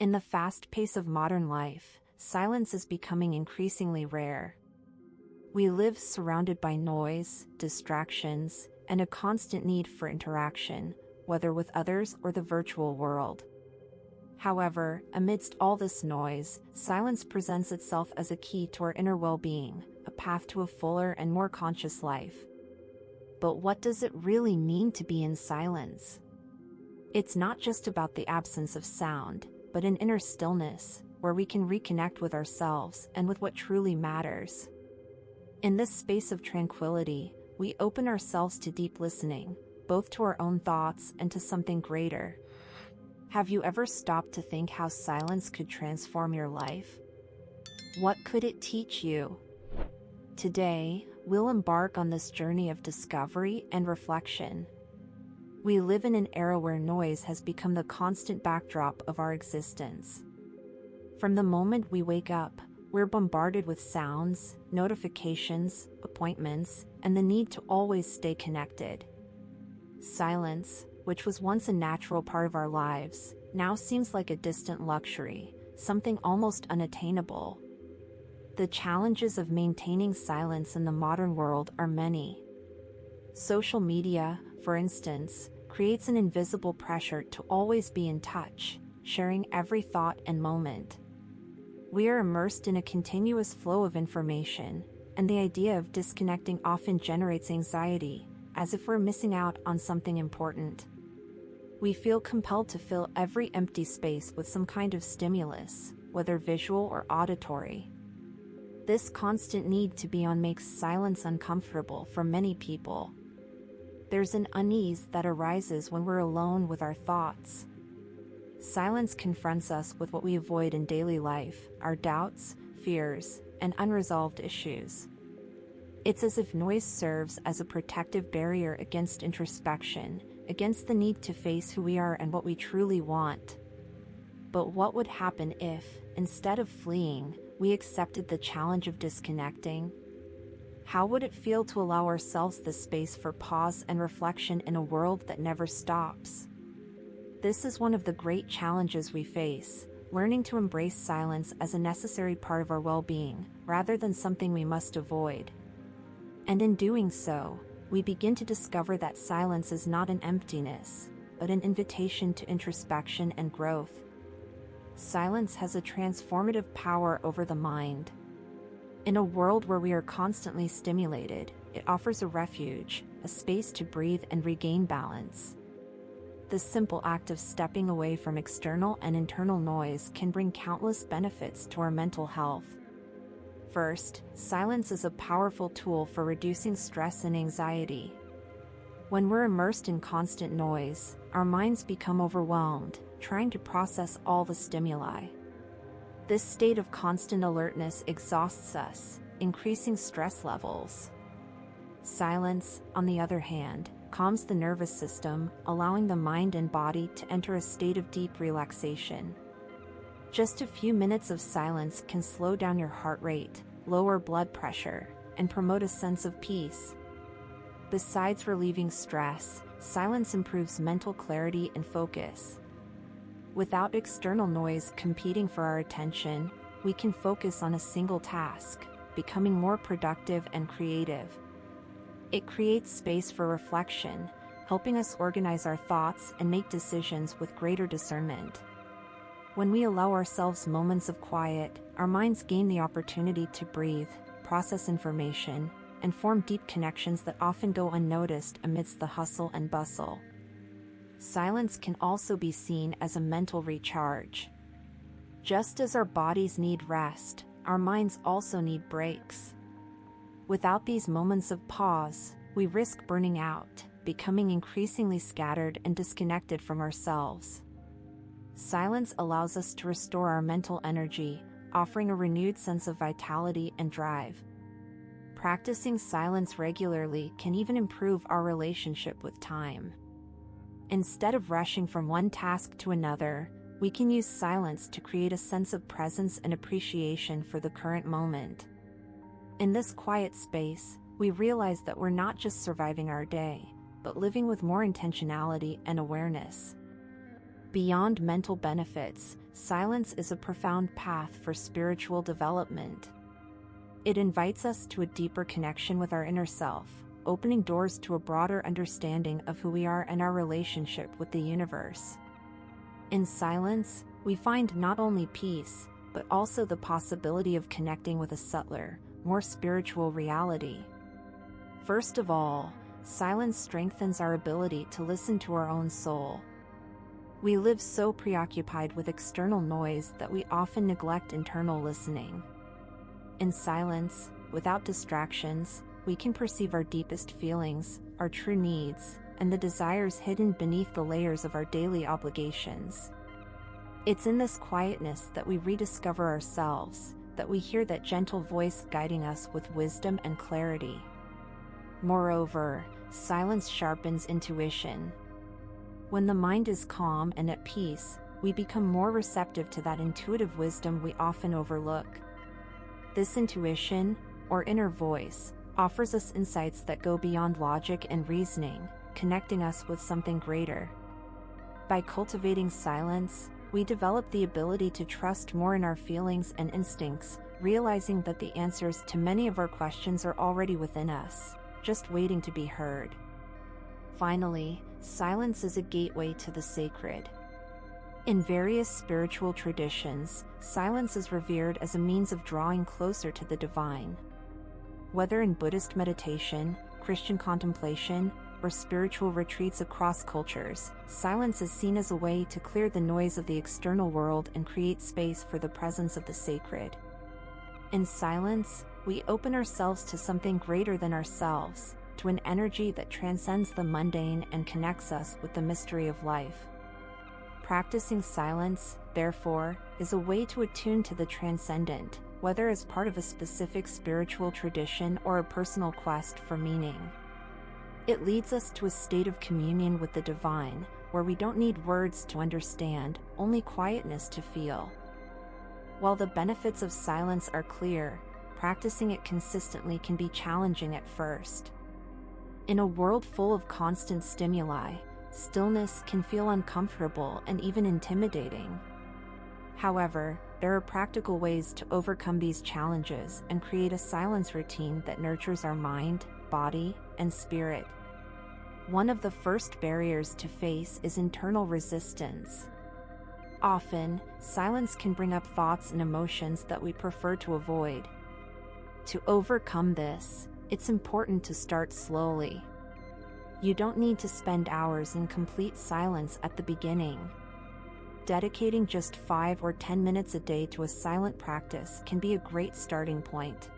In the fast pace of modern life, silence is becoming increasingly rare. We live surrounded by noise, distractions, and a constant need for interaction, whether with others or the virtual world. However, amidst all this noise, silence presents itself as a key to our inner well-being, a path to a fuller and more conscious life. But what does it really mean to be in silence? It's not just about the absence of sound, but an inner stillness, where we can reconnect with ourselves and with what truly matters. In this space of tranquility, we open ourselves to deep listening, both to our own thoughts and to something greater. Have you ever stopped to think how silence could transform your life? What could it teach you? Today, we'll embark on this journey of discovery and reflection. We live in an era where noise has become the constant backdrop of our existence. From the moment we wake up, we're bombarded with sounds, notifications, appointments, and the need to always stay connected. Silence, which was once a natural part of our lives, now seems like a distant luxury, something almost unattainable. The challenges of maintaining silence in the modern world are many. Social media, for instance, creates an invisible pressure to always be in touch, sharing every thought and moment. We are immersed in a continuous flow of information, and the idea of disconnecting often generates anxiety, as if we're missing out on something important. We feel compelled to fill every empty space with some kind of stimulus, whether visual or auditory. This constant need to be on makes silence uncomfortable for many people. There's an unease that arises when we're alone with our thoughts. Silence confronts us with what we avoid in daily life, our doubts, fears, and unresolved issues. It's as if noise serves as a protective barrier against introspection, against the need to face who we are and what we truly want. But what would happen if, instead of fleeing, we accepted the challenge of disconnecting? How would it feel to allow ourselves the space for pause and reflection in a world that never stops? This is one of the great challenges we face, learning to embrace silence as a necessary part of our well-being, rather than something we must avoid. And in doing so, we begin to discover that silence is not an emptiness, but an invitation to introspection and growth. Silence has a transformative power over the mind. In a world where we are constantly stimulated, it offers a refuge, a space to breathe and regain balance. The simple act of stepping away from external and internal noise can bring countless benefits to our mental health. First, silence is a powerful tool for reducing stress and anxiety. When we're immersed in constant noise, our minds become overwhelmed, trying to process all the stimuli. This state of constant alertness exhausts us, increasing stress levels. Silence, on the other hand, calms the nervous system, allowing the mind and body to enter a state of deep relaxation. Just a few minutes of silence can slow down your heart rate, lower blood pressure, and promote a sense of peace. Besides relieving stress, silence improves mental clarity and focus. Without external noise competing for our attention, we can focus on a single task, becoming more productive and creative. It creates space for reflection, helping us organize our thoughts and make decisions with greater discernment. When we allow ourselves moments of quiet, our minds gain the opportunity to breathe, process information, and form deep connections that often go unnoticed amidst the hustle and bustle. Silence can also be seen as a mental recharge. Just as our bodies need rest, our minds also need breaks. Without these moments of pause, we risk burning out, becoming increasingly scattered and disconnected from ourselves. Silence allows us to restore our mental energy, offering a renewed sense of vitality and drive. Practicing silence regularly can even improve our relationship with time. Instead of rushing from one task to another, we can use silence to create a sense of presence and appreciation for the current moment. In this quiet space, we realize that we're not just surviving our day, but living with more intentionality and awareness. Beyond mental benefits, silence is a profound path for spiritual development. It invites us to a deeper connection with our inner self, opening doors to a broader understanding of who we are and our relationship with the universe. In silence, we find not only peace, but also the possibility of connecting with a subtler, more spiritual reality. First of all, silence strengthens our ability to listen to our own soul. We live so preoccupied with external noise that we often neglect internal listening. In silence, without distractions, we can perceive our deepest feelings, our true needs, and the desires hidden beneath the layers of our daily obligations. It's in this quietness that we rediscover ourselves, that we hear that gentle voice guiding us with wisdom and clarity. Moreover, silence sharpens intuition. When the mind is calm and at peace, we become more receptive to that intuitive wisdom we often overlook. This intuition, or inner voice, offers us insights that go beyond logic and reasoning, connecting us with something greater. By cultivating silence, we develop the ability to trust more in our feelings and instincts, realizing that the answers to many of our questions are already within us, just waiting to be heard. Finally, silence is a gateway to the sacred. In various spiritual traditions, silence is revered as a means of drawing closer to the divine. Whether in Buddhist meditation, Christian contemplation, or spiritual retreats across cultures, silence is seen as a way to clear the noise of the external world and create space for the presence of the sacred. In silence, we open ourselves to something greater than ourselves, to an energy that transcends the mundane and connects us with the mystery of life. Practicing silence, therefore, is a way to attune to the transcendent, whether as part of a specific spiritual tradition or a personal quest for meaning. It leads us to a state of communion with the divine, where we don't need words to understand, only quietness to feel. While the benefits of silence are clear, practicing it consistently can be challenging at first. In a world full of constant stimuli, stillness can feel uncomfortable and even intimidating. However, there are practical ways to overcome these challenges and create a silence routine that nurtures our mind, body, and spirit. One of the first barriers to face is internal resistance. Often, silence can bring up thoughts and emotions that we prefer to avoid. To overcome this, it's important to start slowly. You don't need to spend hours in complete silence at the beginning. Dedicating just 5 or 10 minutes a day to a silent practice can be a great starting point.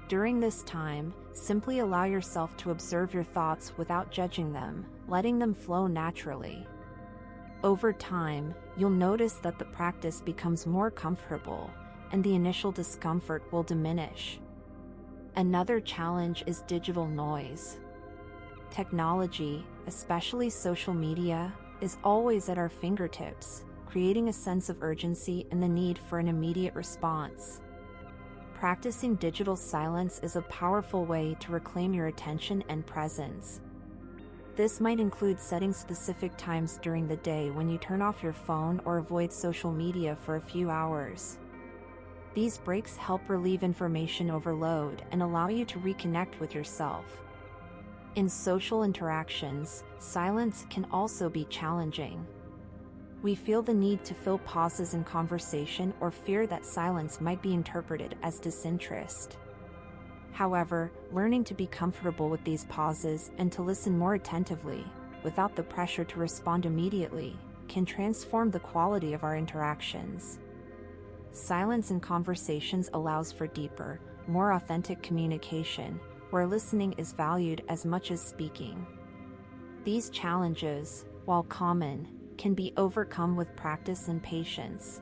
During this time, simply allow yourself to observe your thoughts without judging them, letting them flow naturally. Over time, you'll notice that the practice becomes more comfortable, and the initial discomfort will diminish. Another challenge is digital noise. Technology, especially social media, is always at our fingertips, creating a sense of urgency and the need for an immediate response. Practicing digital silence is a powerful way to reclaim your attention and presence. This might include setting specific times during the day when you turn off your phone or avoid social media for a few hours. These breaks help relieve information overload and allow you to reconnect with yourself. In social interactions, silence can also be challenging. We feel the need to fill pauses in conversation or fear that silence might be interpreted as disinterest. However, learning to be comfortable with these pauses and to listen more attentively, without the pressure to respond immediately, can transform the quality of our interactions. Silence in conversations allows for deeper, more authentic communication, where listening is valued as much as speaking. These challenges, while common, can be overcome with practice and patience.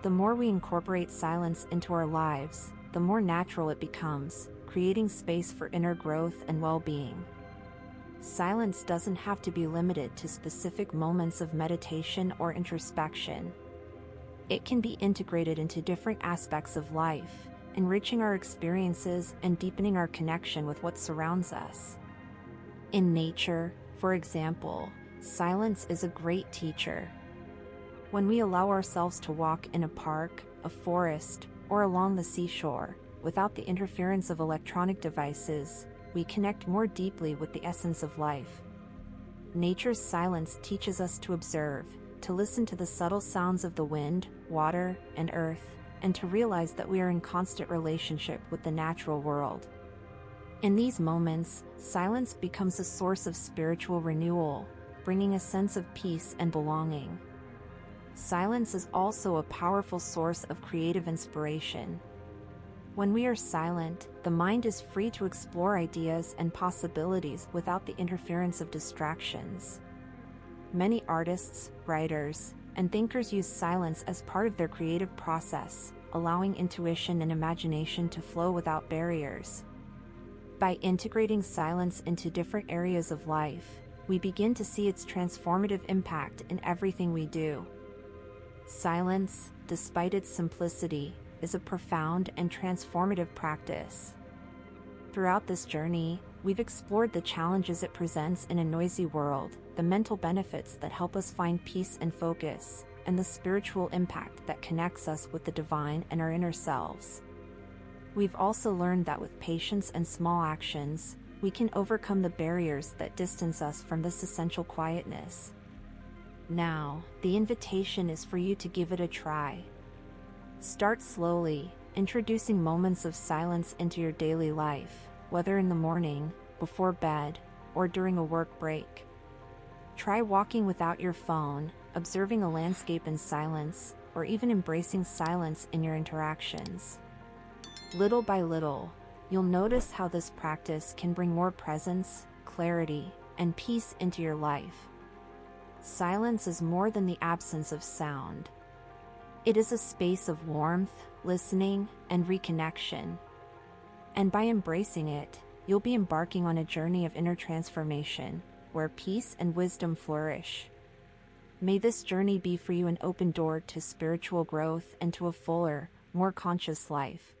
The more we incorporate silence into our lives, the more natural it becomes, creating space for inner growth and well-being. Silence doesn't have to be limited to specific moments of meditation or introspection. It can be integrated into different aspects of life, enriching our experiences and deepening our connection with what surrounds us. In nature, for example, Silence is a great teacher. When we allow ourselves to walk in a park, a forest, or along the seashore, without the interference of electronic devices, we connect more deeply with the essence of life. Nature's silence teaches us to observe, to listen to the subtle sounds of the wind, water, and earth, and to realize that we are in constant relationship with the natural world. In these moments, silence becomes a source of spiritual renewal, bringing a sense of peace and belonging. Silence is also a powerful source of creative inspiration. When we are silent, the mind is free to explore ideas and possibilities without the interference of distractions. Many artists, writers, and thinkers use silence as part of their creative process, allowing intuition and imagination to flow without barriers. By integrating silence into different areas of life, we begin to see its transformative impact in everything we do. Silence, despite its simplicity, is a profound and transformative practice. Throughout this journey, we've explored the challenges it presents in a noisy world, the mental benefits that help us find peace and focus, and the spiritual impact that connects us with the divine and our inner selves. We've also learned that with patience and small actions, we can overcome the barriers that distance us from this essential quietness. Now, the invitation is for you to give it a try. Start slowly, introducing moments of silence into your daily life, whether in the morning, before bed, or during a work break. Try walking without your phone, observing a landscape in silence, or even embracing silence in your interactions. Little by little, you'll notice how this practice can bring more presence, clarity, and peace into your life. Silence is more than the absence of sound. It is a space of warmth, listening, and reconnection. And by embracing it, you'll be embarking on a journey of inner transformation, where peace and wisdom flourish. May this journey be for you an open door to spiritual growth and to a fuller, more conscious life.